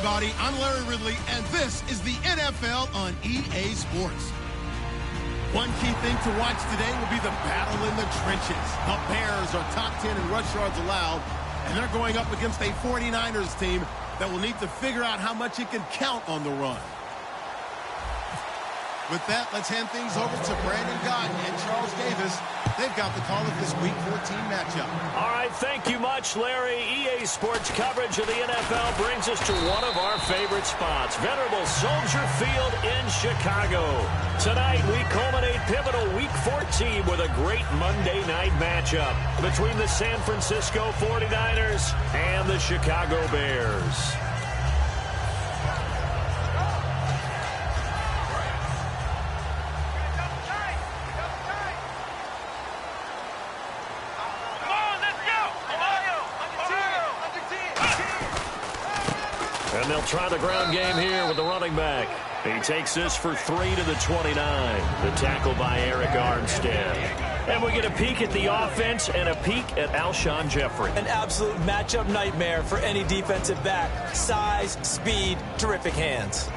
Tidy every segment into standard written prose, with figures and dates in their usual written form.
everybody. I'm Larry Ridley, and this is the NFL on EA Sports. One key thing to watch today will be the battle in the trenches. The Bears are top 10 in rush yards allowed, and they're going up against a 49ers team that will need to figure out how much it can count on the run. With that, let's hand things over to Brandon Gotton and Charles Davis. They've got the call of this Week 14 matchup. All right, thank you much, Larry. EA Sports coverage of the NFL brings us to one of our favorite spots, venerable Soldier Field in Chicago. Tonight, we culminate pivotal Week 14 with a great Monday night matchup between the San Francisco 49ers and the Chicago Bears. And they'll try the ground game here with the running back. He takes this for 3 to the 29. The tackle by Eric Armstead. And we get a peek at the offense and a peek at Alshon Jeffrey. An absolute matchup nightmare for any defensive back. Size, speed, terrific hands.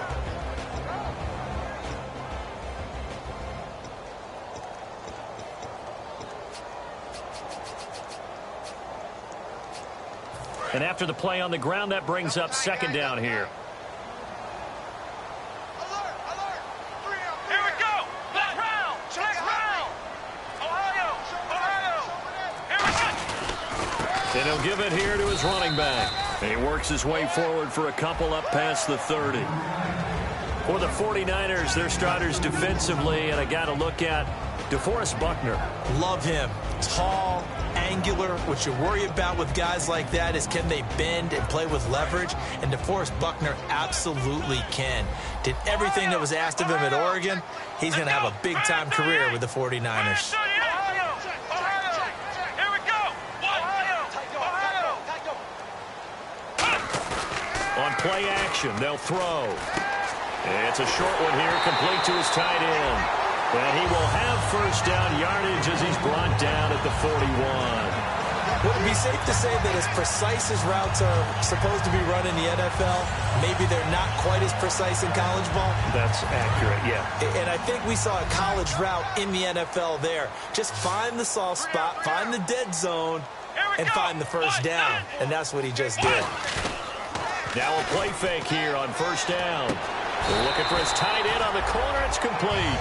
And after the play on the ground, that brings up second down here. Here we go. Black round. Ohio. Here we go. And he'll give it here to his running back. And he works his way forward for a couple up past the 30. For the 49ers, their starters defensively, and I got to look at DeForest Buckner. Love him. Tall, angular. What you worry about with guys like that is can they bend and play with leverage? And DeForest Buckner absolutely can. Did everything that was asked of him at Oregon. He's going to have a big-time career with the 49ers. Here we go. On play action, they'll throw. It's a short one here, complete to his tight end. And he will have first down yardage as he's brought down at the 41. Would it be safe to say that as precise as routes are supposed to be run in the NFL, maybe they're not quite as precise in college ball? That's accurate, yeah. And I think we saw a college route in the NFL there. Just find the soft spot, find the dead zone, and find the first down. And that's what he just did. Now a play fake here on first down. Looking for his tight end on the corner. It's complete.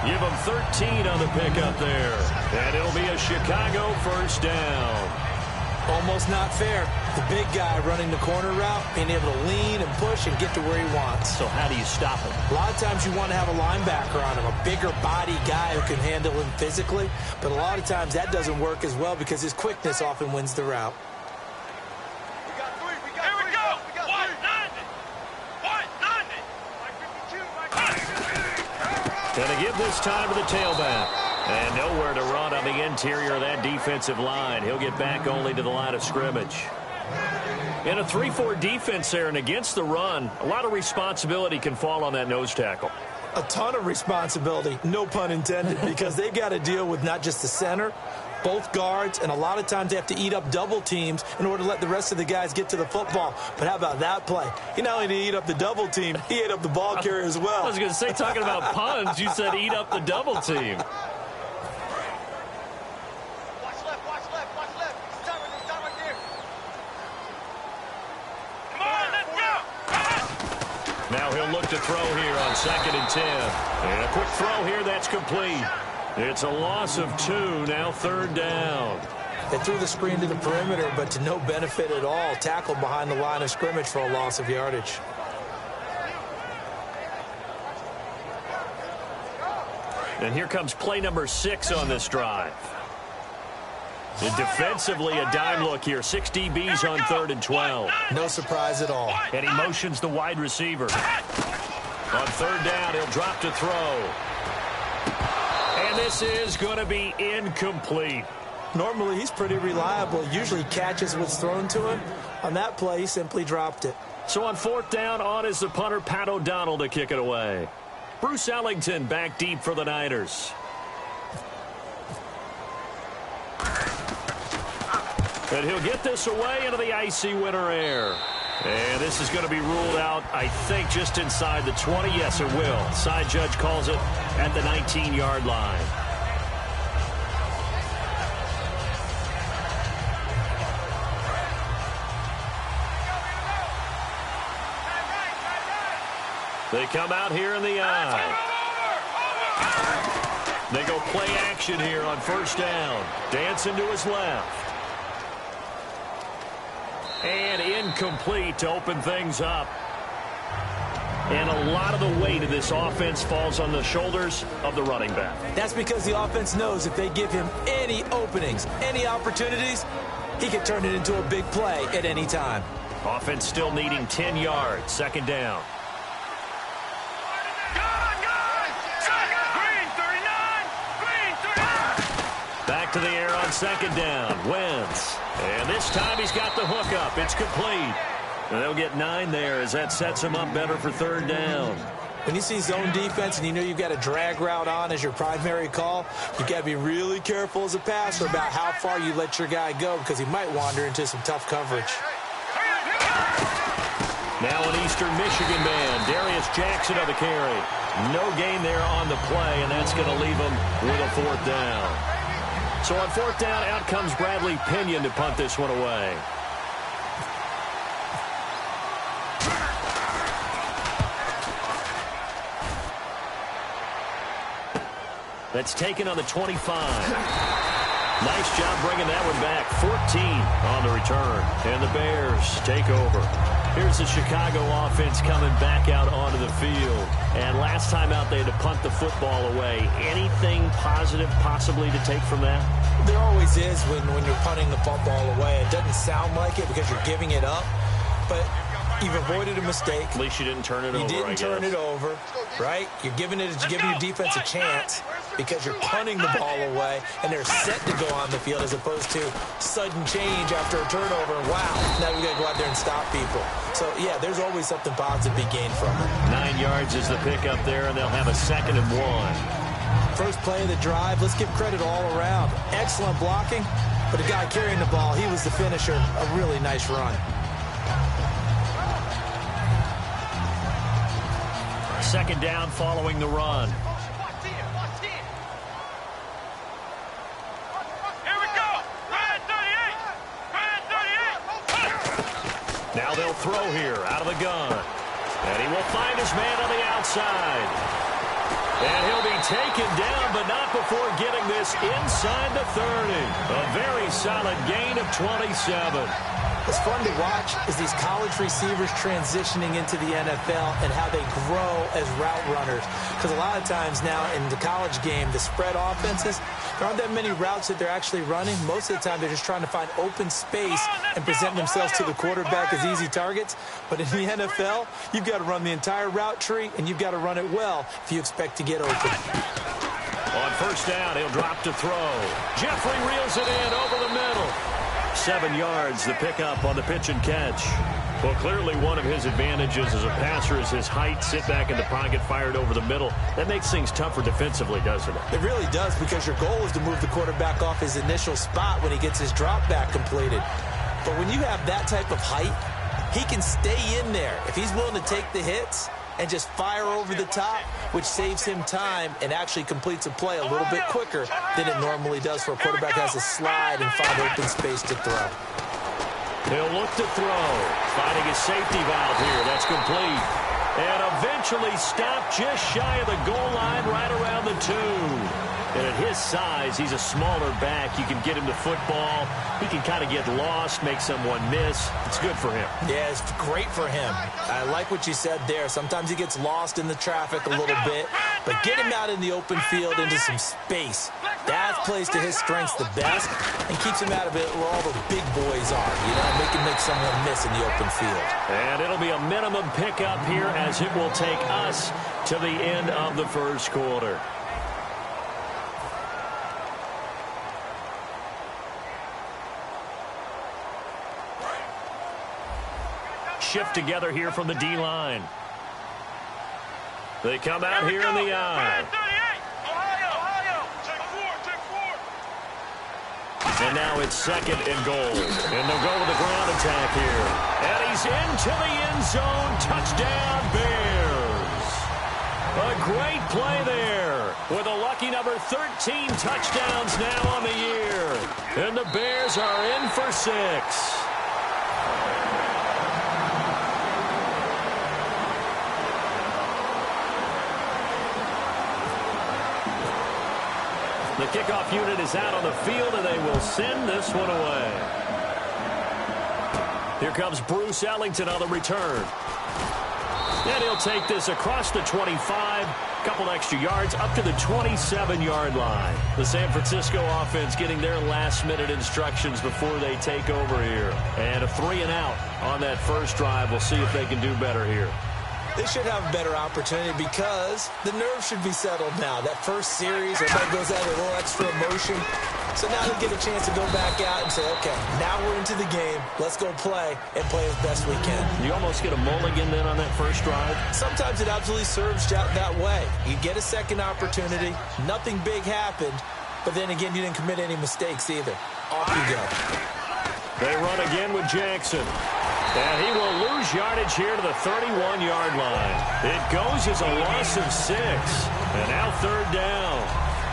Give him 13 on the pickup there. And it'll be a Chicago first down. Almost not fair. The big guy running the corner route, being able to lean and push and get to where he wants. So how do you stop him? A lot of times you want to have a linebacker on him, a bigger body guy who can handle him physically. But a lot of times that doesn't work as well because his quickness often wins the route. Going to give this time to the tailback. And nowhere to run on the interior of that defensive line. He'll get back only to the line of scrimmage. In a 3-4 defense there and against the run, a lot of responsibility can fall on that nose tackle. A ton of responsibility, no pun intended, because they've got to deal with not just the center, both guards, and a lot of times they have to eat up double teams in order to let the rest of the guys get to the football. But how about that play? He not only did he eat up the double team, he ate up the ball carrier as well. I was going to say, talking about puns, you said eat up the double team. Watch left. It's time right there. Come on, let's go. Now he'll look to throw here on 2nd and 10. And a quick throw here, that's complete. It's a loss of 2, now 3rd down. They threw the screen to the perimeter, but to no benefit at all. Tackled behind the line of scrimmage for a loss of yardage. And here comes play number 6 on this drive. And defensively, a dime look here. 6 DBs on 3rd and 12. No surprise at all. And he motions the wide receiver. On 3rd down, he'll drop to throw. And this is going to be incomplete. Normally, he's pretty reliable. Usually catches what's thrown to him. On that play, he simply dropped it. So on 4th down, on is the punter, Pat O'Donnell, to kick it away. Bruce Ellington back deep for the Niners. And he'll get this away into the icy winter air. And this is going to be ruled out, I think, just inside the 20. Yes, it will. Side judge calls it at the 19-yard line. They come out here in the eye. They go play action here on first down. Dancing to his left. And incomplete to open things up. And a lot of the weight of this offense falls on the shoulders of the running back. That's because the offense knows if they give him any openings, any opportunities, he can turn it into a big play at any time. Offense still needing 10 yards. Second down. Back to the air on second down. Wentz. And this time he's got the hook up. It's complete. And they'll get 9 there as that sets him up better for third down. When you see zone defense and you know you've got a drag route on as your primary call, you've got to be really careful as a passer about how far you let your guy go because he might wander into some tough coverage. Now an Eastern Michigan man, Darius Jackson on the carry. No gain there on the play, and that's going to leave him with a fourth down. So on fourth down, out comes Bradley Pinion to punt this one away. That's taken on the 25. Nice job bringing that one back. 14 on the return. And the Bears take over. Here's the Chicago offense coming back out onto the field. And last time out, they had to punt the football away. Anything positive possibly to take from that? There always is when you're punting the football away. It doesn't sound like it because you're giving it up. But you've avoided a mistake. At least you didn't turn it over, You didn't turn it over, right? You're giving your defense a chance because you're punting the ball away, and they're set to go on the field as opposed to sudden change after a turnover. And wow, now we got to go out there and stop people. So, yeah, there's always something positive to be gained from it. 9 yards is the pickup there, and they'll have a 2nd and 1. First play of the drive, let's give credit all around. Excellent blocking, but the guy carrying the ball, he was the finisher. A really nice run. Second down following the run. Now they'll throw here out of the gun. And he will find his man on the outside. And he'll be taken down, but not before getting this inside the 30. A very solid gain of 27. What's fun to watch is these college receivers transitioning into the NFL and how they grow as route runners. Because a lot of times now in the college game, the spread offenses, there aren't that many routes that they're actually running. Most of the time, they're just trying to find open space and present themselves to the quarterback as easy targets. But in the NFL, you've got to run the entire route tree, and you've got to run it well if you expect to get open. On first down, he'll drop to throw. Jeffrey reels it in over the middle. 7 yards, the pickup on the pitch and catch. Well, clearly one of his advantages as a passer is his height. Sit back in the pocket, fired over the middle. That makes things tougher defensively, doesn't it? It really does, because your goal is to move the quarterback off his initial spot when he gets his drop back completed. But when you have that type of height, he can stay in there. If he's willing to take the hits and just fire over the top, which saves him time and actually completes a play a little bit quicker than it normally does for a quarterback who has to slide and find open space to throw. He'll look to throw, finding his safety valve here. That's complete. And eventually stopped just shy of the goal line right around the 2. And at his size, he's a smaller back. You can get him the football. He can kind of get lost, make someone miss. It's good for him. Yeah, it's great for him. I like what you said there. Sometimes he gets lost in the traffic a little bit, but get him out in the open field into some space. That plays to his strengths the best and keeps him out of it where all the big boys are, you know, make someone miss in the open field. And it'll be a minimum pickup here as it will take us to the end of the first quarter. Shift together here from the D-line. They come out here in the eye. And now it's 2nd and goal. And they'll go with the ground attack here. And he's into the end zone. Touchdown, Bears. A great play there with a lucky number 13 touchdowns now on the year. And the Bears are in for 6. The kickoff unit is out on the field, and they will send this one away. Here comes Bruce Ellington on the return. And he'll take this across the 25, a couple extra yards, up to the 27-yard line. The San Francisco offense getting their last-minute instructions before they take over here. And a 3-and-out on that first drive. We'll see if they can do better here. They should have a better opportunity because the nerves should be settled now. That first series, everybody goes out with a little extra emotion. So now they get a chance to go back out and say, okay, now we're into the game. Let's go play and play as best we can. You almost get a mulligan then on that first drive? Sometimes it absolutely serves that way. You get a second opportunity. Nothing big happened. But then again, you didn't commit any mistakes either. Off you go. They run again with Jackson. And he will lose yardage here to the 31-yard line. It goes as a loss of 6. And now 3rd down.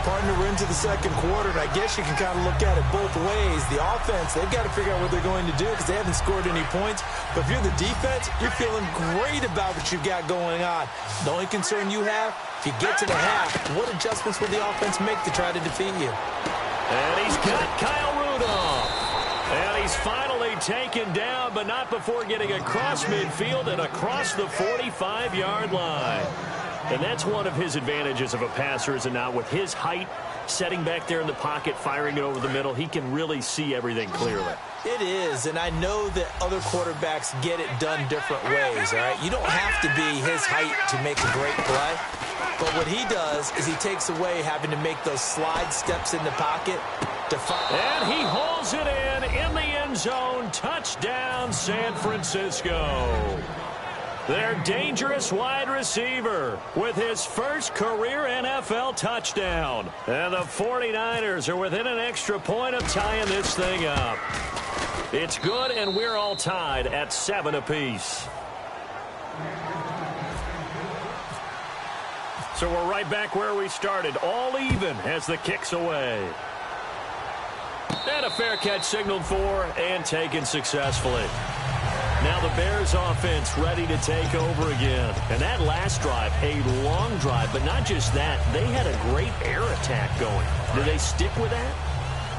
Partner, we're into the second quarter, and I guess you can kind of look at it both ways. The offense, they've got to figure out what they're going to do because they haven't scored any points. But if you're the defense, you're feeling great about what you've got going on. The only concern you have, if you get to the half, what adjustments will the offense make to try to defeat you? And he's got Kyle Rudolph. And he's finally taken down, but not before getting across midfield and across the 45-yard line. And that's one of his advantages of a passer, is it not? With his height, setting back there in the pocket, firing it over the middle, he can really see everything clearly. It is, and I know that other quarterbacks get it done different ways, all right? You don't have to be his height to make a great play. But what he does is he takes away having to make those slide steps in the pocket. And he hauls it in the end zone. Touchdown, San Francisco. Their dangerous wide receiver with his first career NFL touchdown. And the 49ers are within an extra point of tying this thing up. It's good, and we're all tied at 7 apiece. So we're right back where we started, all even as the kick's away. And a fair catch signaled for and taken successfully. Now the Bears offense ready to take over again. And that last drive, a long drive, but not just that. They had a great air attack going. Do they stick with that?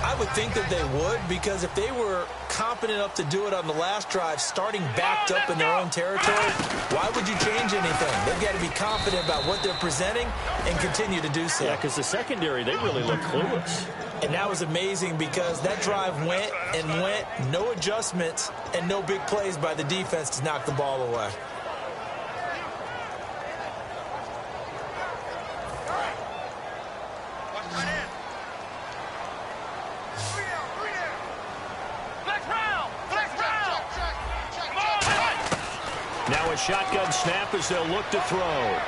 I would think that they would, because if they were competent enough to do it on the last drive, starting backed up in their own territory, why would you change anything? They've got to be confident about what they're presenting and continue to do so. Yeah, because the secondary, they really look clueless. And that was amazing because that drive went and went, no adjustments, and no big plays by the defense to knock the ball away. Now a shotgun snap as they'll look to throw.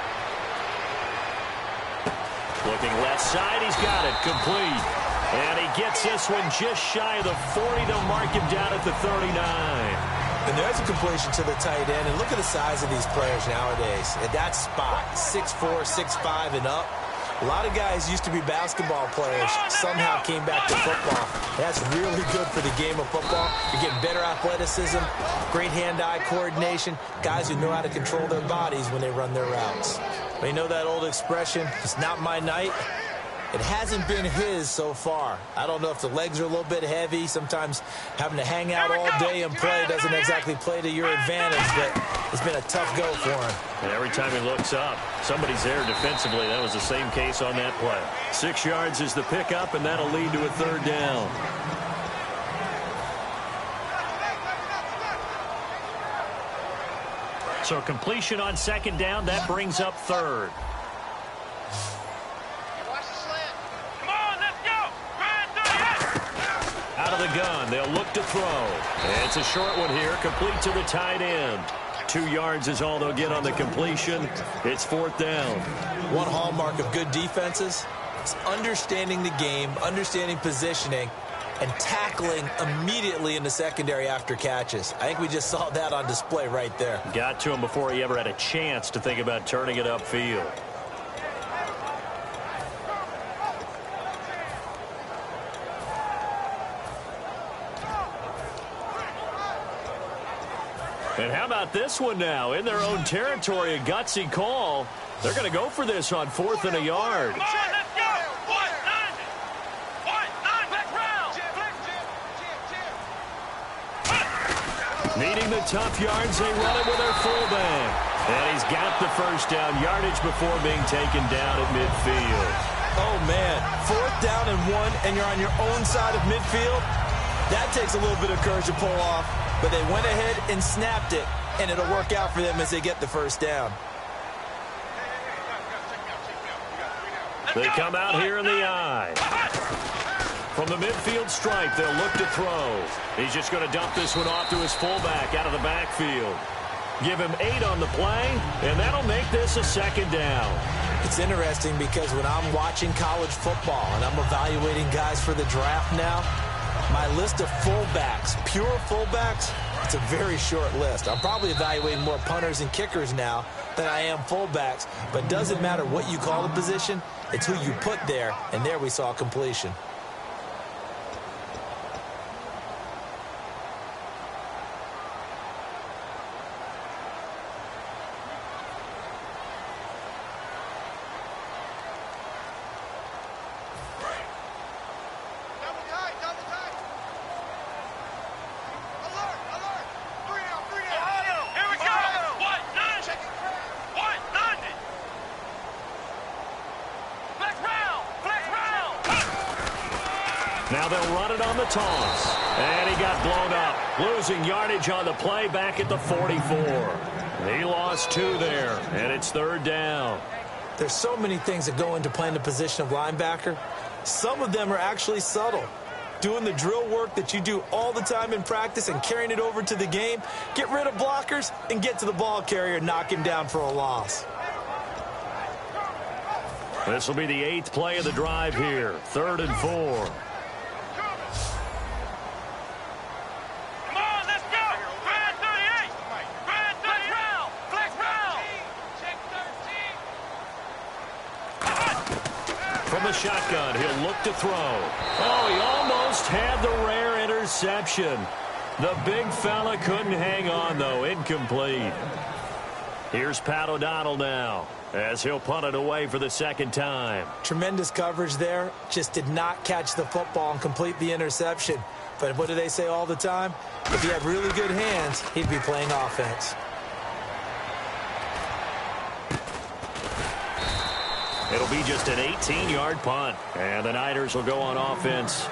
Looking left side, he's got it, complete. And he gets this one just shy of the 40 to mark him down at the 39. And there's a completion to the tight end. And look at the size of these players nowadays. At that spot, 6'4", 6'5", and up. A lot of guys used to be basketball players, somehow came back to football. That's really good for the game of football. You're getting better athleticism, great hand-eye coordination, guys who know how to control their bodies when they run their routes. But you know that old expression, it's not my night? It hasn't been his so far. I don't know if the legs are a little bit heavy. Sometimes having to hang out all day and play doesn't exactly play to your advantage, but it's been a tough go for him. And every time he looks up, somebody's there defensively. That was the same case on that play. 6 yards is the pickup, and that'll lead to a 3rd down. So completion on 2nd down, that brings up 3rd. Out of the gun, they'll look to throw. And it's a short one here, complete to the tight end. 2 yards is all they'll get on the completion. It's 4th down. One hallmark of good defenses is understanding the game, understanding positioning, and tackling immediately in the secondary after catches. I think we just saw that on display right there. Got to him before he ever had a chance to think about turning it upfield. And how about this one now? In their own territory, a gutsy call. They're going to go for this on 4th and a yard. Come on, let's go! What? Nine! Back round! Needing the tough yards, they run it with their fullback. And he's got the first down yardage before being taken down at midfield. Oh, man. 4th down and 1, and you're on your own side of midfield. That takes a little bit of courage to pull off. But they went ahead and snapped it, and it'll work out for them as they get the first down. They come out here in the eye. From the midfield stripe, they'll look to throw. He's just going to dump this one off to his fullback out of the backfield. Give him 8 on the play, and that'll make this a 2nd down. It's interesting because when I'm watching college football and I'm evaluating guys for the draft now, my list of fullbacks, pure fullbacks, it's a very short list. I'm probably evaluating more punters and kickers now than I am fullbacks, but it doesn't matter what you call the position, it's who you put there, and there we saw completion. Now they'll run it on the toss. And he got blown up. Losing yardage on the play back at the 44. He lost 2 there, and it's 3rd down. There's so many things that go into playing the position of linebacker. Some of them are actually subtle. Doing the drill work that you do all the time in practice and carrying it over to the game. Get rid of blockers and get to the ball carrier and knock him down for a loss. This will be the 8th play of the drive here. 3rd and 4. From the shotgun, he'll look to throw. Oh, he almost had the rare interception. The big fella couldn't hang on, though. Incomplete. Here's Pat O'Donnell now, as he'll punt it away for the 2nd time. Tremendous coverage there. Just did not catch the football and complete the interception. But what do they say all the time? If he had really good hands, he'd be playing offense. It'll be just an 18-yard punt. And the Niners will go on offense.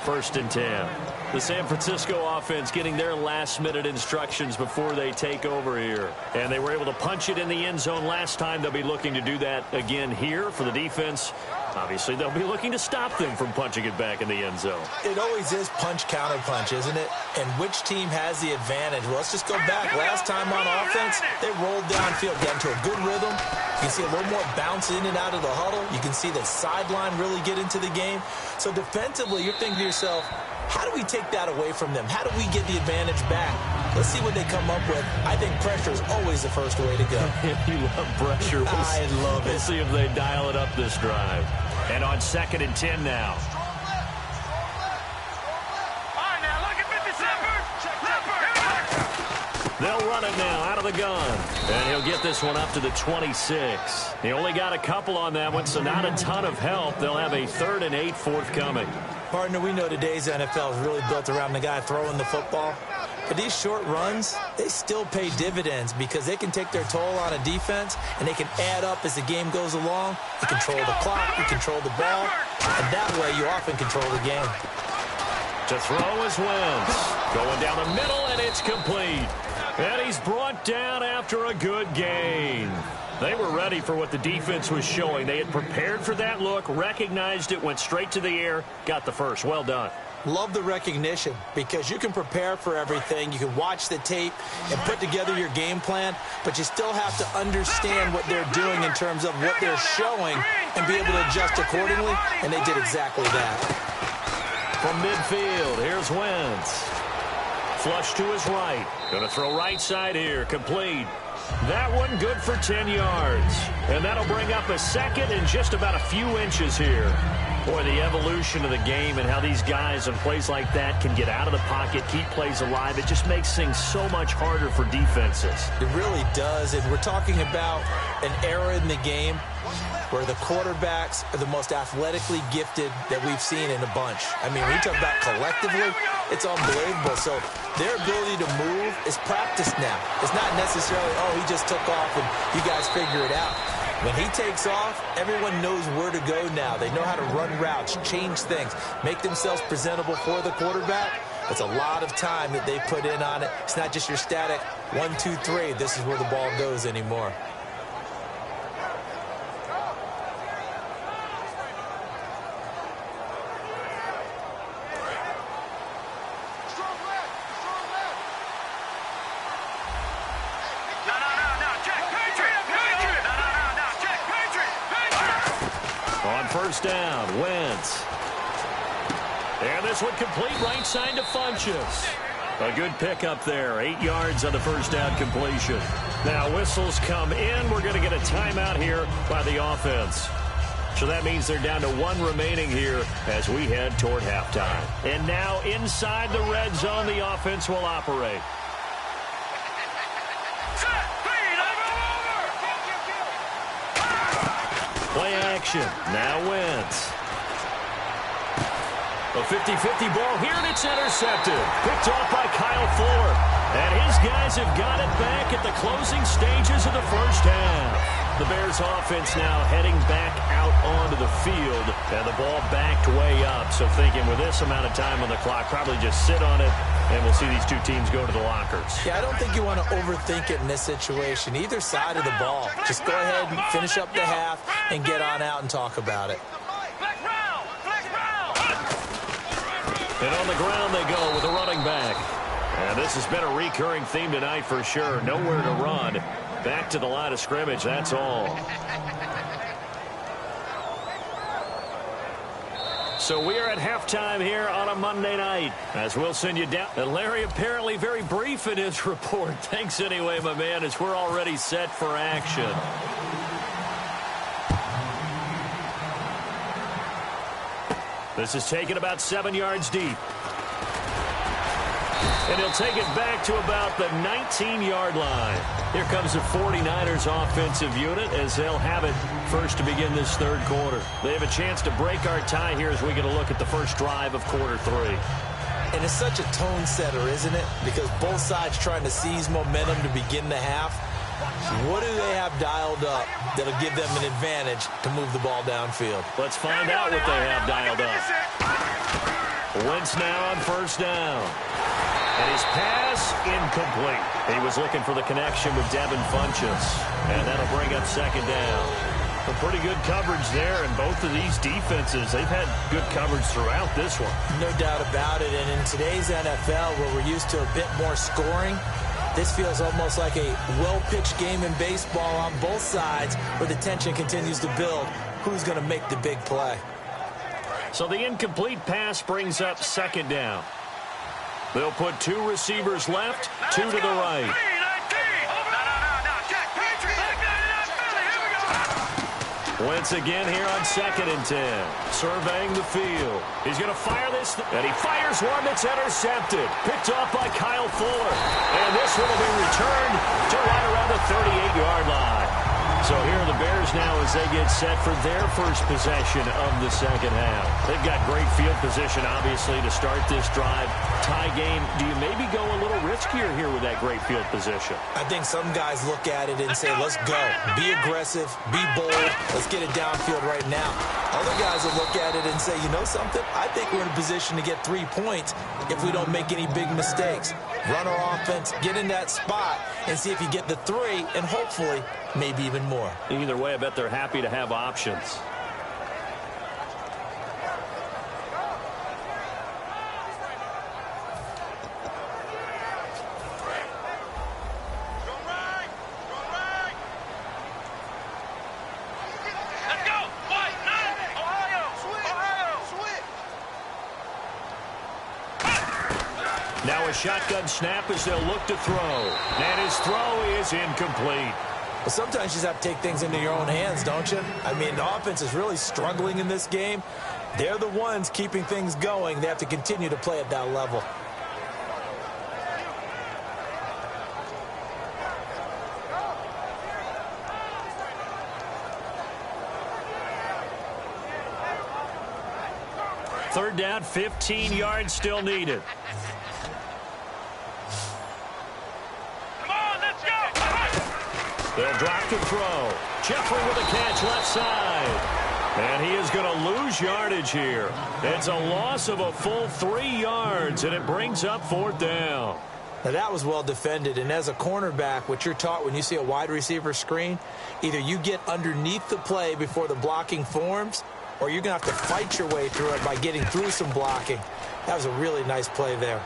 1st and 10. The San Francisco offense getting their last-minute instructions before they take over here. And they were able to punch it in the end zone last time. They'll be looking to do that again here for the defense. Obviously, they'll be looking to stop them from punching it back in the end zone. It always is punch-counter-punch, isn't it? And which team has the advantage? Well, let's just go back. Last time on offense, they rolled downfield, got into a good rhythm. You can see a little more bounce in and out of the huddle. You can see the sideline really get into the game. So defensively, you're thinking to yourself, how do we take that away from them? How do we get the advantage back? Let's see what they come up with. I think pressure is always the first way to go. You love pressure. I love it. We'll see if they dial it up this drive. And on 2nd and 10 now. They'll run it now out of the gun. And he'll get this one up to the 26. He only got a couple on that one, so not a ton of help. They'll have a 3rd and 8 forthcoming. Partner, we know today's NFL is really built around the guy throwing the football. But these short runs, they still pay dividends because they can take their toll on a defense, and they can add up as the game goes along. You control the clock, you control the ball, and that way you often control the game. To throw is Wentz. Going down the middle, and it's complete. And he's brought down after a good gain. They were ready for what the defense was showing. They had prepared for that look, recognized it, went straight to the air, got the first. Well done. Love the recognition because you can prepare for everything. You can watch the tape and put together your game plan, but you still have to understand what they're doing in terms of what they're showing and be able to adjust accordingly, and they did exactly that. From midfield, here's Wentz. Flush to his right. Going to throw right side here. Complete. That one good for 10 yards. And that'll bring up a second and just about a few inches here. Boy, the evolution of the game and how these guys on plays like that can get out of the pocket, keep plays alive, it just makes things so much harder for defenses. It really does, and we're talking about an era in the game where the quarterbacks are the most athletically gifted that we've seen in a bunch. I mean, when you talk about collectively, it's unbelievable. So their ability to move is practiced now. It's not necessarily, oh, he just took off and you guys figure it out. When he takes off, everyone knows where to go now. They know how to run routes, change things, make themselves presentable for the quarterback. It's a lot of time that they put in on it. It's not just your static 1, 2, 3. This is where the ball goes anymore. First down, Wentz. And this one complete right side to Funchess. A good pickup there, 8 yards on the first down completion. Now whistles come in. We're going to get a timeout here by the offense. So that means they're down to 1 remaining here as we head toward halftime. And now inside the red zone, the offense will operate. Play action. Now Wentz. A 50-50 ball here, and it's intercepted. Picked off by Kyle Fuller. And his guys have got it back at the closing stages of the first half. The Bears offense now heading back out onto the field. And the ball backed way up. So thinking with this amount of time on the clock, probably just sit on it. And we'll see these two teams go to the lockers. Yeah, I don't think you want to overthink it in this situation. Either side of the ball. Just go ahead and finish up the half and get on out and talk about it. And on the ground they go with a running back. And this has been a recurring theme tonight for sure. Nowhere to run. Back to the line of scrimmage, that's all. So we are at halftime here on a Monday night as we'll send you down. And Larry apparently very brief in his report. Thanks anyway, my man, as we're already set for action. This is taken about 7 yards deep. And he'll take it back to about the 19-yard line. Here comes the 49ers offensive unit as they'll have it first to begin this third quarter. They have a chance to break our tie here as we get a look at the first drive of quarter 3. And it's such a tone setter, isn't it? Because both sides trying to seize momentum to begin the half. What do they have dialed up that'll give them an advantage to move the ball downfield? Let's find out what they have dialed up. Wentz now on first down. And his pass incomplete. He was looking for the connection with Devin Funchess. And that'll bring up second down. A pretty good coverage there, and both of these defenses, they've had good coverage throughout this one. No doubt about it. And in today's NFL, where we're used to a bit more scoring, this feels almost like a well-pitched game in baseball on both sides where the tension continues to build. Who's going to make the big play? So the incomplete pass brings up second down. They'll put 2 receivers left, 2 to the right. Wentz again here on 2nd and 10. Surveying the field. He's going to fire this, and he fires one that's intercepted. Picked off by Kyle Fuller. And this one will be returned to right around the 38-yard line. So here are the Bears now as they get set for their first possession of the second half. They've got great field position, obviously, to start this drive. Tie game, do you maybe go a little riskier here with that great field position? I think some guys look at it and say, let's go. Be aggressive. Be bold. Let's get it downfield right now. Other guys will look at it and say, you know something? I think we're in a position to get 3 points if we don't make any big mistakes. Run our offense, get in that spot, and see if you get the 3, and hopefully maybe even more. Either way, I bet they're happy to have options. Now a shotgun snap as they'll look to throw. And his throw is incomplete. Well, sometimes you just have to take things into your own hands, don't you? I mean, the offense is really struggling in this game. They're the ones keeping things going. They have to continue to play at that level. Third down, 15 yards still needed. Come on, let's go. They'll drop to throw. Jeffrey with a catch left side. And he is going to lose yardage here. It's a loss of a full 3 yards, and it brings up fourth down. Now, that was well defended, and as a cornerback, what you're taught when you see a wide receiver screen, either you get underneath the play before the blocking forms, or you're going to have to fight your way through it by getting through some blocking. That was a really nice play there.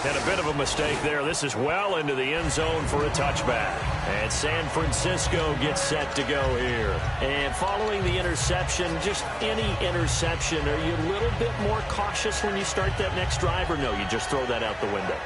And a bit of a mistake there. This is well into the end zone for a touchback. And San Francisco gets set to go here. And following the interception, just any interception, are you a little bit more cautious when you start that next drive, or no, you just throw that out the window?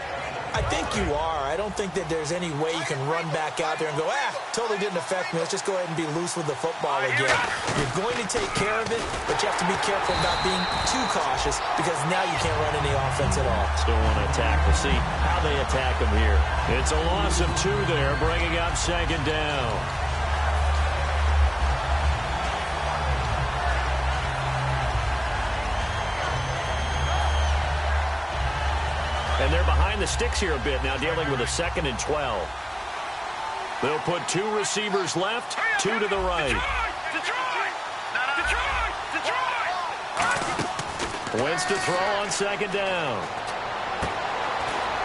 I think you are. I don't think that there's any way you can run back out there and go, totally didn't affect me. Let's just go ahead and be loose with the football again. You're going to take care of it, but you have to be careful about being too cautious because now you can't run any offense at all. Still want to attack. We'll see how they attack them here. It's a loss of 2 there, bringing up second down. And they're behind the sticks here a bit now, dealing with a 2nd and 12. They'll put 2 receivers left, 2 to the right. Wentz to throw on second down.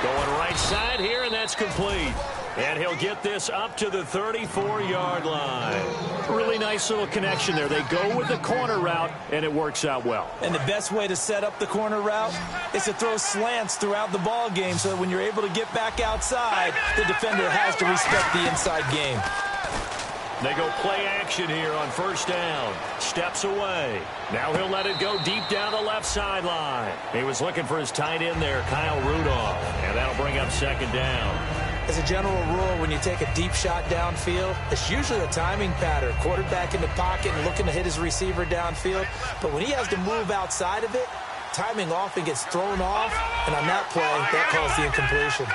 Going right side here, and that's complete. And he'll get this up to the 34-yard line. Really nice little connection there. They go with the corner route, and it works out well. And the best way to set up the corner route is to throw slants throughout the ball game so that when you're able to get back outside, the defender has to respect the inside game. They go play action here on first down. Steps away. Now he'll let it go deep down the left sideline. He was looking for his tight end there, Kyle Rudolph. And that'll bring up second down. As a general rule, when you take a deep shot downfield, it's usually a timing pattern. Quarterback in the pocket and looking to hit his receiver downfield. But when he has to move outside of it, timing often gets thrown off. And on that play, that caused the incompletion.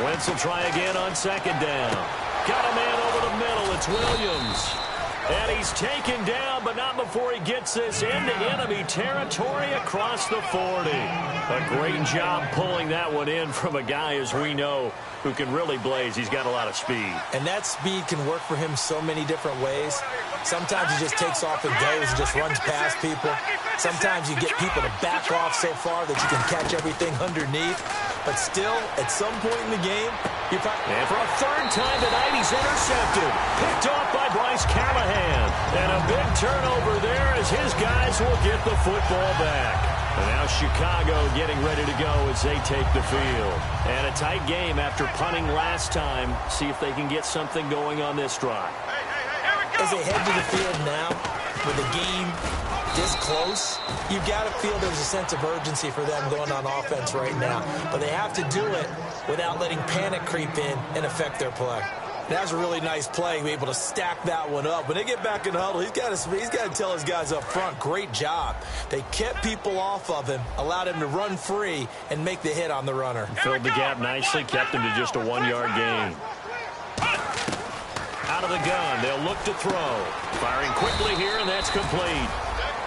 Wentz will try again on second down. Got a man over the middle. It's Williams. And he's taken down, but not before he gets this into enemy territory across the 40. A great job pulling that one in from a guy, as we know, who can really blaze. He's got a lot of speed. And that speed can work for him so many different ways. Sometimes he just takes off and goes and just runs past people. Sometimes you get people to back off so far that you can catch everything underneath. But still, at some point in the game, you probably... And for a third time tonight, he's intercepted. Picked off by Bryce Callahan. And a big turnover there as his guys will get the football back. And now Chicago getting ready to go as they take the field. And a tight game after punting last time. See if they can get something going on this drive. As they head to the field now, with the game this close, you've got to feel there's a sense of urgency for them going on offense right now. But they have to do it without letting panic creep in and affect their play. That was a really nice play, be able to stack that one up. When they get back in the huddle, he's got to tell his guys up front, great job. They kept people off of him, allowed him to run free, and make the hit on the runner. Filled the gap nicely, kept him to just a 1-yard gain. Out of the gun, they'll look to throw. Firing quickly here, and that's complete.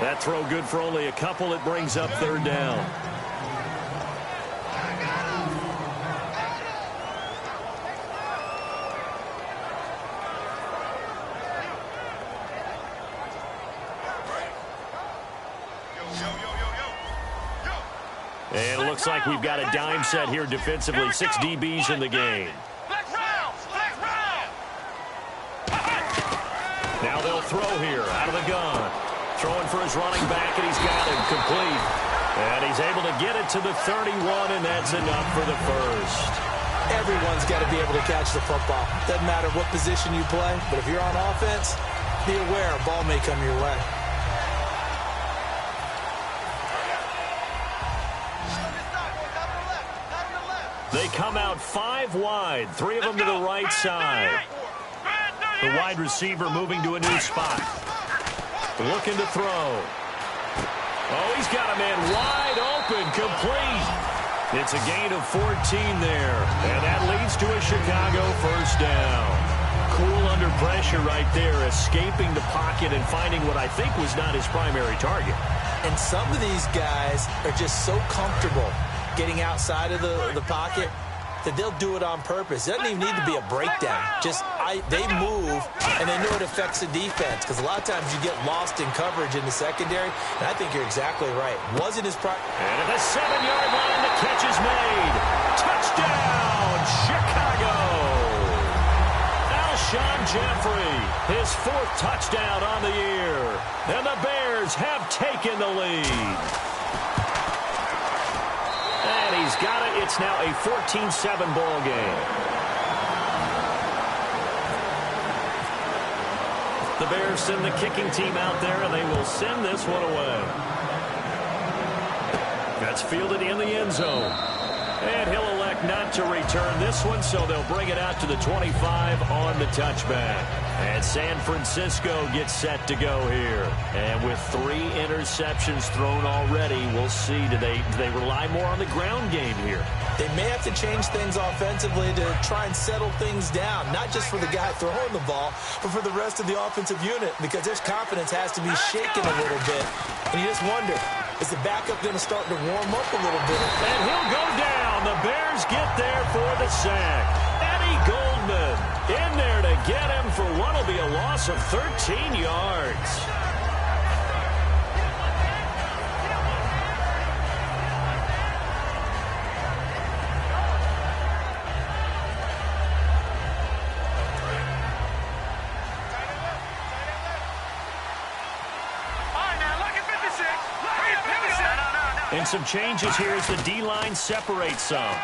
That throw good for only a couple. It brings up third down. And it looks like we've got a dime set here defensively. 6 DBs in the game. Now they'll throw here out of the gun. Throwing for his running back, and he's got him complete. And he's able to get it to the 31, and that's enough for the first. Everyone's got to be able to catch the football. Doesn't matter what position you play, but if you're on offense, be aware a ball may come your way. They come out 5 wide, 3 of them to the right side. The wide receiver moving to a new spot. Looking to throw. Oh, he's got a man wide open, complete. It's a gain of 14 there, and that leads to a Chicago first down. Cool under pressure right there, escaping the pocket and finding what I think was not his primary target. And some of these guys are just so comfortable getting outside of the pocket that they'll do it on purpose. It doesn't even need to be a breakdown. They move, and they know it affects the defense, because a lot of times you get lost in coverage in the secondary, and I think you're exactly right. Wasn't his And at the 7-yard line, the catch is made. Touchdown, Chicago! Alshon Jeffrey, his 4th touchdown on the year. And the Bears have taken the lead. And he's got it. It's now a 14-7 ball game. The Bears send the kicking team out there, and they will send this one away. That's fielded in the end zone. And he'll elect not to return this one, so they'll bring it out to the 25 on the touchback. And San Francisco gets set to go here. And with 3 interceptions thrown already, we'll see. Do they rely more on the ground game here? They may have to change things offensively to try and settle things down, not just for the guy throwing the ball, but for the rest of the offensive unit, because their confidence has to be shaken a little bit. And you just wonder, is the backup going to start to warm up a little bit? And he'll go down. The Bears get there for the sack. Eddie Goldman in there to get him for what will be a loss of 13 yards. And some changes here as the D-line separates some.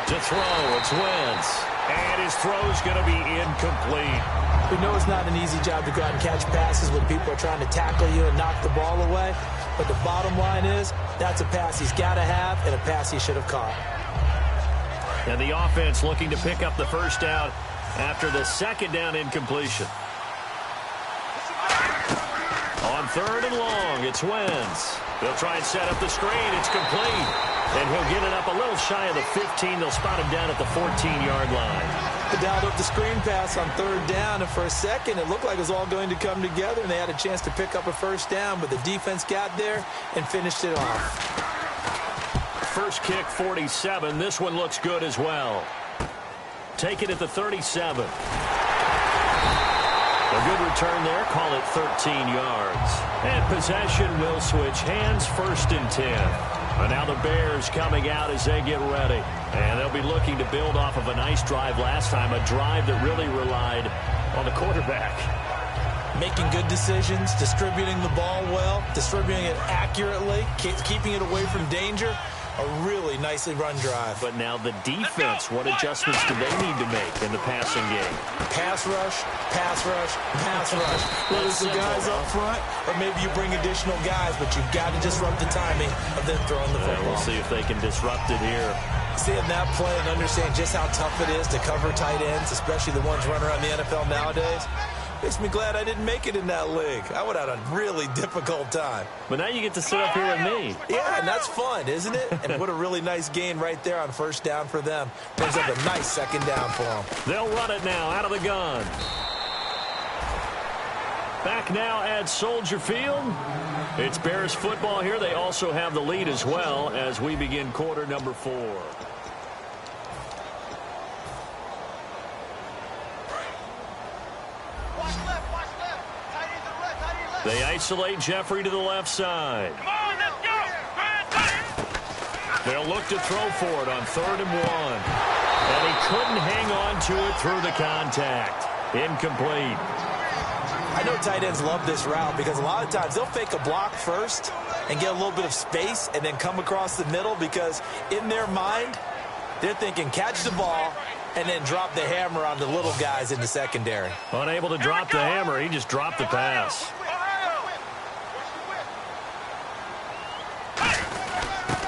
To throw, it's Wentz. And his throw's going to be incomplete. We know it's not an easy job to go out and catch passes when people are trying to tackle you and knock the ball away. But the bottom line is, that's a pass he's got to have and a pass he should have caught. And the offense looking to pick up the first down after the 2nd down incompletion. On 3rd and long, it's Wentz. They'll try and set up the screen. It's complete. And he'll get it up a little shy of the 15. They'll spot him down at the 14-yard line. They dialed up the screen pass on 3rd down, and for a second it looked like it was all going to come together, and they had a chance to pick up a first down, but the defense got there and finished it off. First kick, 47. This one looks good as well. Take it at the 37. A good return there. Call it 13 yards. And possession will switch hands, 1st and 10. And now the Bears coming out as they get ready. And they'll be looking to build off of a nice drive last time, a drive that really relied on the quarterback. Making good decisions, distributing the ball well, distributing it accurately, keeping it away from danger. A really nicely run drive. But now the defense, what adjustments do they need to make in the passing game? Pass rush, pass rush, pass rush. Whether it's the guys up front, or maybe you bring additional guys, but you've got to disrupt the timing of them throwing the football. We'll see if they can disrupt it here. Seeing that play and understand just how tough it is to cover tight ends, especially the ones running around the NFL nowadays, makes me glad I didn't make it in that league. I would have had a really difficult time. But now you get to sit up here with me. Yeah, and that's fun, isn't it? And what a really nice gain right there on 1st down for them. Brings up a nice 2nd down for them. They'll run it now out of the gun. Back now at Soldier Field. It's Bears football here. They also have the lead as well as we begin quarter number 4. They isolate Jeffrey to the left side. Come on, let's go. They'll look to throw for it on 3rd and 1. And he couldn't hang on to it through the contact. Incomplete. I know tight ends love this route because a lot of times they'll fake a block first and get a little bit of space and then come across the middle, because in their mind, they're thinking catch the ball and then drop the hammer on the little guys in the secondary. Unable to drop the hammer, he just dropped the pass.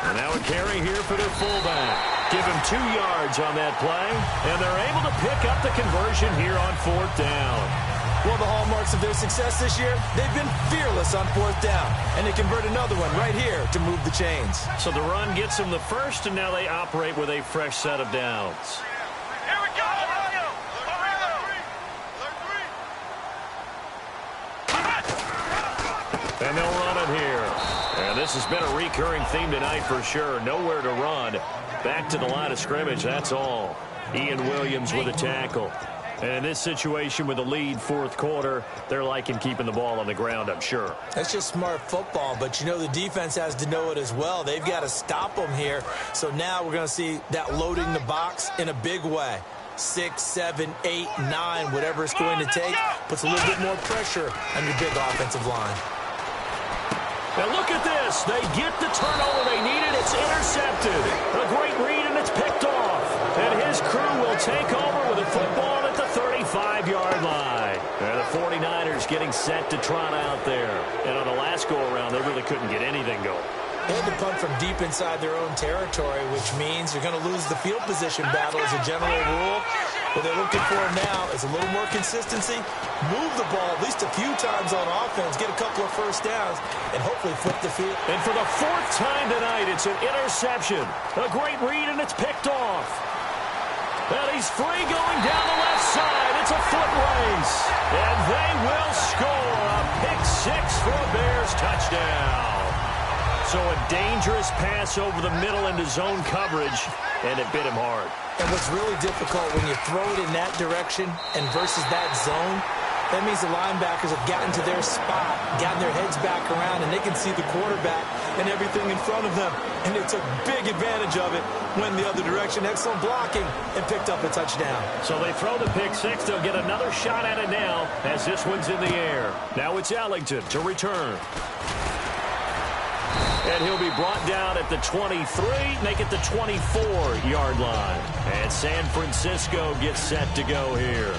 And now a carry here for their fullback. Give him 2 yards on that play, and they're able to pick up the conversion here on 4th down. One of the hallmarks of their success this year, they've been fearless on 4th down, and they convert another one right here to move the chains. So the run gets them the first, and now they operate with a fresh set of downs. Here we go. And they'll run it here. And this has been a recurring theme tonight for sure. Nowhere to run. Back to the line of scrimmage, that's all. Ian Williams with a tackle. And in this situation with the lead 4th quarter, they're liking keeping the ball on the ground, I'm sure. That's just smart football, but you know the defense has to know it as well. They've got to stop them here. So now we're going to see that loading the box in a big way. 6, 7, 8, 9, whatever it's going to take, puts a little bit more pressure on your big offensive line. And look at this. They get the turnover they needed. It's intercepted. A great read, and it's picked off. And his crew will take over with a football at the 35-yard line. And the 49ers getting set to trot out there. And on the last go-around, they really couldn't get anything going. They had to punt from deep inside their own territory, which means you're going to lose the field position battle as a general rule. What they're looking for now is a little more consistency, move the ball at least a few times on offense, get a couple of first downs, and hopefully flip the field. And for the 4th time tonight, it's an interception. A great read, and it's picked off. And he's free going down the left side. It's a foot race. And they will score a pick-6 for a Bears touchdown. So a dangerous pass over the middle into zone coverage, and it bit him hard. And what's really difficult when you throw it in that direction and versus that zone, that means the linebackers have gotten to their spot, gotten their heads back around, and they can see the quarterback and everything in front of them. And they took big advantage of it, went the other direction, excellent blocking, and picked up a touchdown. So they throw the pick-6. They'll get another shot at it now as this one's in the air. Now it's Ellington to return. And he'll be brought down at the 23, make it the 24-yard line. And San Francisco gets set to go here.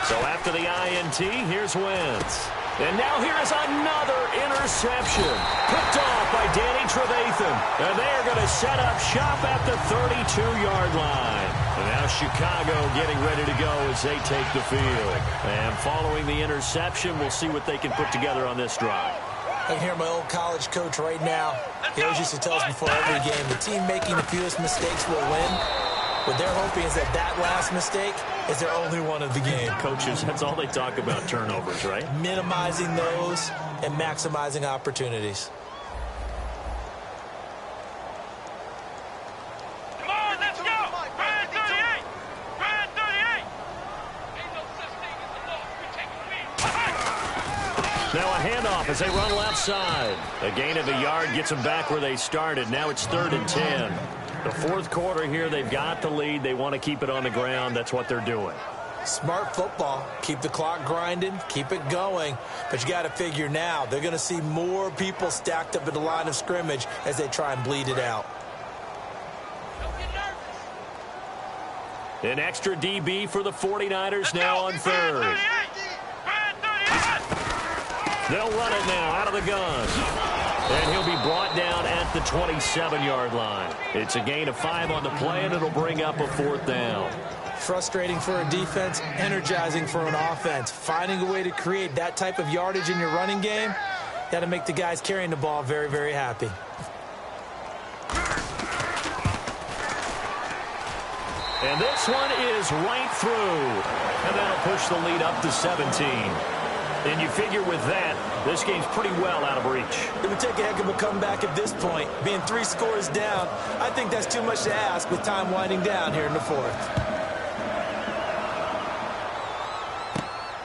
So after the INT, here's Wentz. And now here is another interception. Picked off by Danny Trevathan. And they're going to set up shop at the 32-yard line. And now Chicago getting ready to go as they take the field. And following the interception, we'll see what they can put together on this drive. I can hear my old college coach right now. He always used to tell us before every game, the team making the fewest mistakes will win. What they're hoping is that last mistake is their only one of the game. Coaches, that's all they talk about, turnovers, right? Minimizing those and maximizing opportunities. Come on, let's go. Brad 38. Brad 38. Ain't no such thing as a loss. We take a win. Now a handoff as they run left side. A gain of a yard gets them back where they started. Now it's 3rd and 10. The 4th quarter here, they've got the lead. They want to keep it on the ground. That's what they're doing. Smart football. Keep the clock grinding. Keep it going. But you got to figure now, they're going to see more people stacked up at the line of scrimmage as they try and bleed it out. An extra DB for the 49ers now on 3rd. They'll run it now out of the gun. And he'll be brought down at the 27-yard line. It's a gain of 5 on the play, and it'll bring up a 4th down. Frustrating for a defense, energizing for an offense. Finding a way to create that type of yardage in your running game, got to make the guys carrying the ball very, very happy. And this one is right through. And that'll push the lead up to 17. And you figure with that, this game's pretty well out of reach. It would take a heck of a comeback at this point. Being 3 scores down, I think that's too much to ask with time winding down here in the 4th.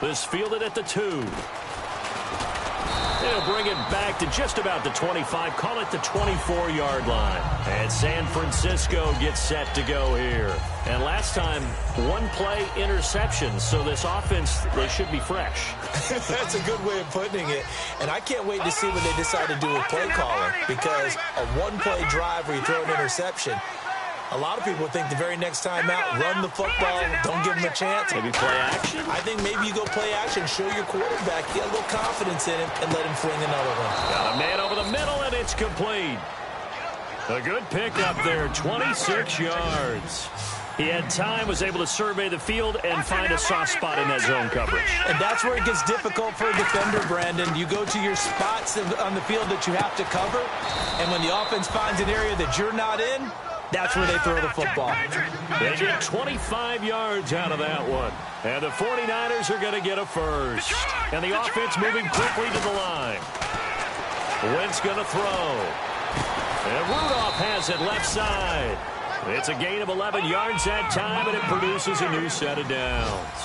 This fielded at the 2. They'll bring it back to just about the 25. Call it the 24-yard line. And San Francisco gets set to go here. And last time, 1-play interception. So this offense, they should be fresh. That's a good way of putting it. And I can't wait to see what they decide to do with play calling. Because a 1-play drive where you throw an interception, A lot of people think the very next time out, run the football, don't give him a chance. Maybe play action? I think maybe you go play action, show your quarterback, get a little confidence in him, and let him fling another one. Got a man over the middle, and it's complete. A good pickup there, 26 yards. He had time, was able to survey the field and find a soft spot in that zone coverage. And that's where it gets difficult for a defender, Brandon. You go to your spots on the field that you have to cover, and when the offense finds an area that you're not in, that's where they throw the football. They get 25 yards out of that one. And the 49ers are going to get a first. And the offense moving quickly to the line. Wentz going to throw. And Rudolph has it left side. It's a gain of 11 yards that time, and it produces a new set of downs.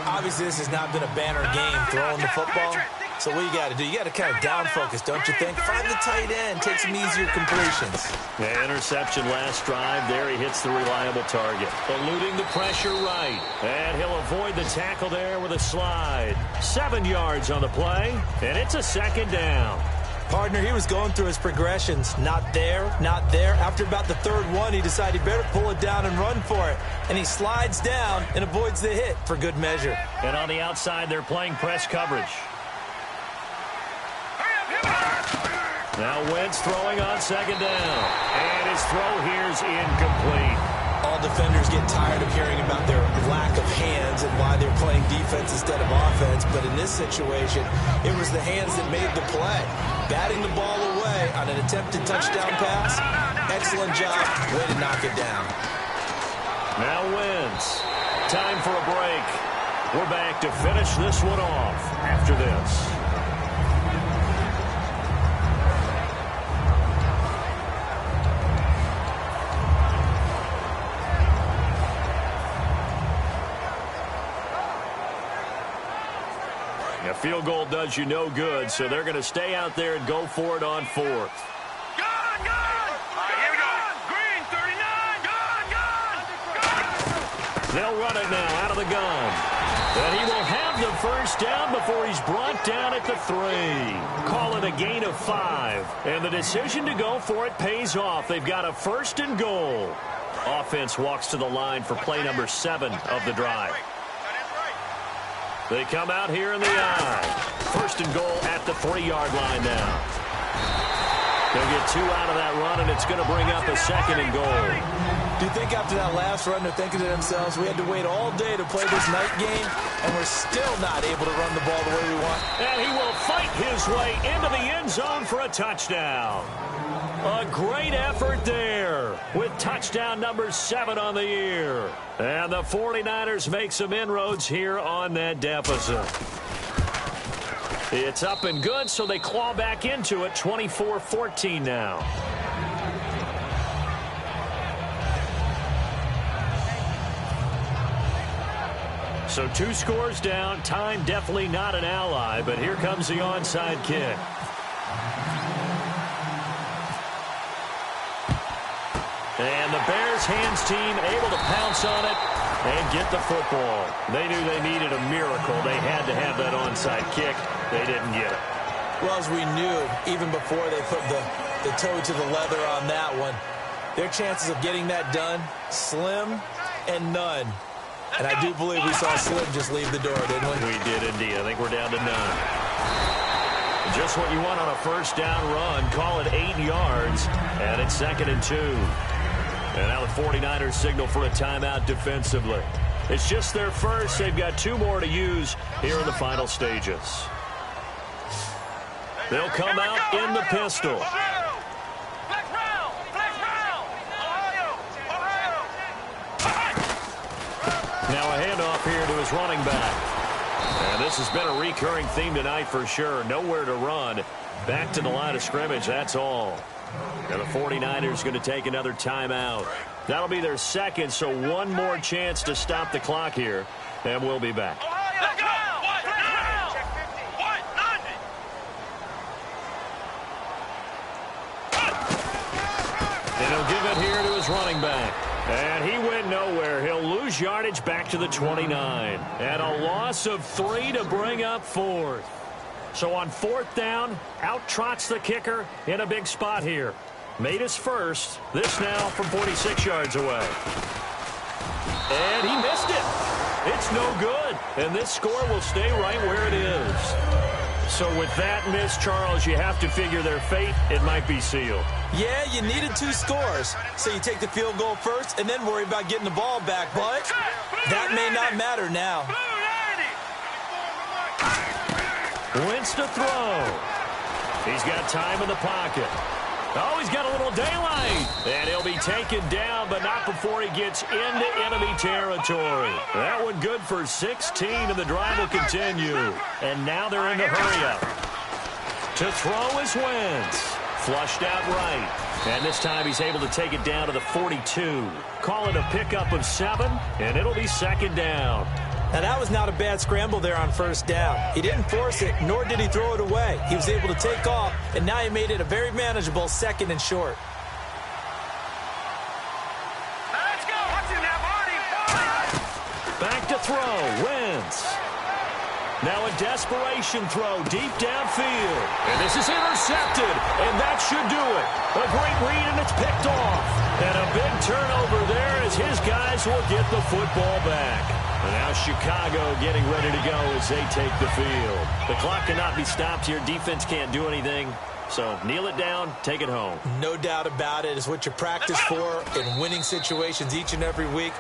Obviously, this has not been a banner game throwing the football. So what you got to do, you got to kind of down focus, don't you think? Find the tight end, take some easier completions. The interception last drive. There he hits the reliable target. Eluding the pressure right. And he'll avoid the tackle there with a slide. 7 yards on the play, and it's a second down. Partner, he was going through his progressions. Not there, not there. After about the third one, he decided he better pull it down and run for it. And he slides down and avoids the hit for good measure. And on the outside, they're playing press coverage. Now Wentz throwing on second down. And his throw here's incomplete. All defenders get tired of hearing about their lack of hands and why they're playing defense instead of offense. But in this situation, it was the hands that made the play. Batting the ball away on an attempted touchdown pass. Excellent job. Way to knock it down. Now Wentz. Time for a break. We're back to finish this one off after this. A field goal does you no good, so they're going to stay out there and go for it on fourth. Gun! Here we go. Green, 39. Gun! They'll run it now out of the gun. And he will have the first down before he's brought down at the 3. Call it a gain of 5. And the decision to go for it pays off. They've got a first and goal. Offense walks to the line for play number 7 of the drive. They come out here in the eye. First and goal at the 3-yard line now. They'll get 2 out of that run, and it's going to bring up a second and goal. Do you think after that last run they're thinking to themselves, we had to wait all day to play this night game, and we're still not able to run the ball the way we want? And he will fight his way into the end zone for a touchdown. A great effort there with touchdown number 7 on the year. And the 49ers make some inroads here on that deficit. It's up and good, so they claw back into it, 24-14 now. So 2 scores down. Time definitely not an ally, but here comes the onside kick. And the Bears hands team able to pounce on it and get the football. They knew they needed a miracle. They had to have that onside kick. They didn't get it. Well, as we knew, even before they put the toe to the leather on that one, their chances of getting that done, slim and none. And I do believe we saw Slim just leave the door, didn't we? We did indeed. I think we're down to none. Just what you want on a first down run. Call it 8 yards, and it's 2nd and 2. And now the 49ers signal for a timeout defensively. It's just their first. They've got 2 more to use here in the final stages. They'll come out in the pistol. Now a handoff here to his running back. And this has been a recurring theme tonight for sure. Nowhere to run. Back to the line of scrimmage, that's all. And the 49ers going to take another timeout. That'll be their second, so 1 more chance to stop the clock here. And we'll be back. And he'll give it here to his running back. And he went nowhere. He'll lose yardage back to the 29. And a loss of 3 to bring up 4th. So on 4th down, out trots the kicker in a big spot here. Made his first. This now from 46 yards away. And he missed it. It's no good. And this score will stay right where it is. So with that miss, Charles, you have to figure their fate. It might be sealed. Yeah, you needed 2 scores. So you take the field goal first and then worry about getting the ball back. But that may not matter now. Wins to throw. He's got time in the pocket. Oh, he's got a little daylight. And he'll be taken down, but not before he gets into enemy territory. That one good for 16, and the drive will continue. And now they're in the hurry-up. To throw is Wentz. Flushed out right. And this time he's able to take it down to the 42. Call it a pickup of 7, and it'll be second down. Now, that was not a bad scramble there on first down. He didn't force it, nor did he throw it away. He was able to take off, and now he made it a very manageable 2nd and short. Let's go. Watch him now, Marty. Back to throw. Wentz. Now a desperation throw deep downfield. And this is intercepted, and that should do it. A great read, and it's picked off. And a big turnover there as his guys will get the football back. And now Chicago getting ready to go as they take the field. The clock cannot be stopped here. Defense can't do anything. So kneel it down, take it home. No doubt about it. It's what you practice for in winning situations each and every week.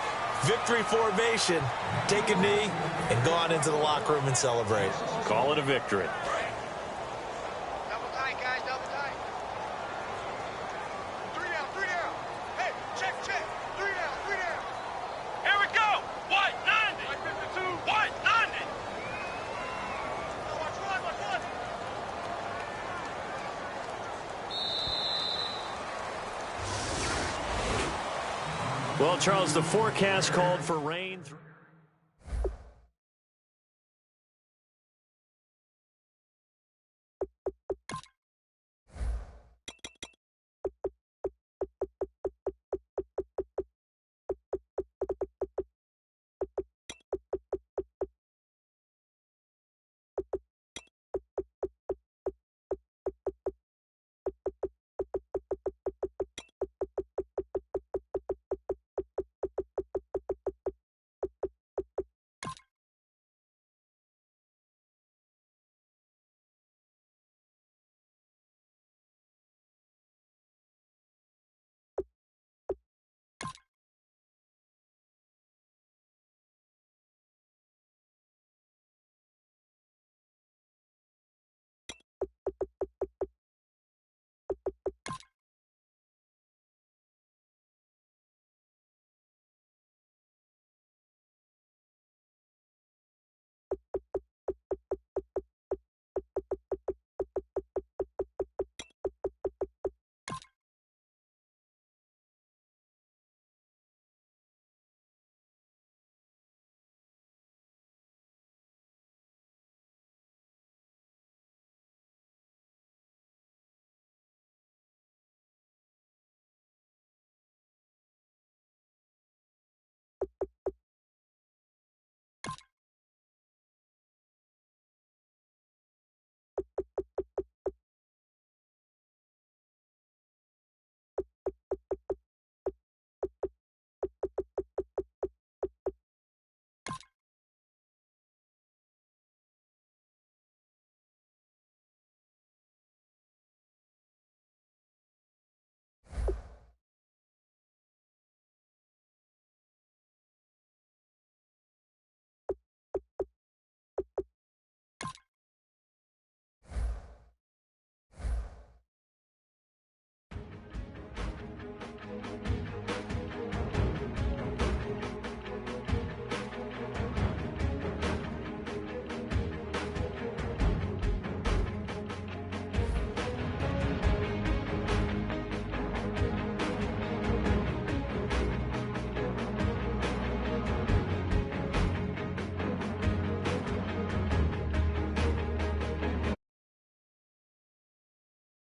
Victory formation. Take a knee and go on into the locker room and celebrate. Call it a victory. Double tight, guys. Double tight. 3 down. 3 down. Hey, check. 3 down. 3 down. Here we go. White 90. White 52. White 90. Watch one. Well, Charles, the forecast called for rain.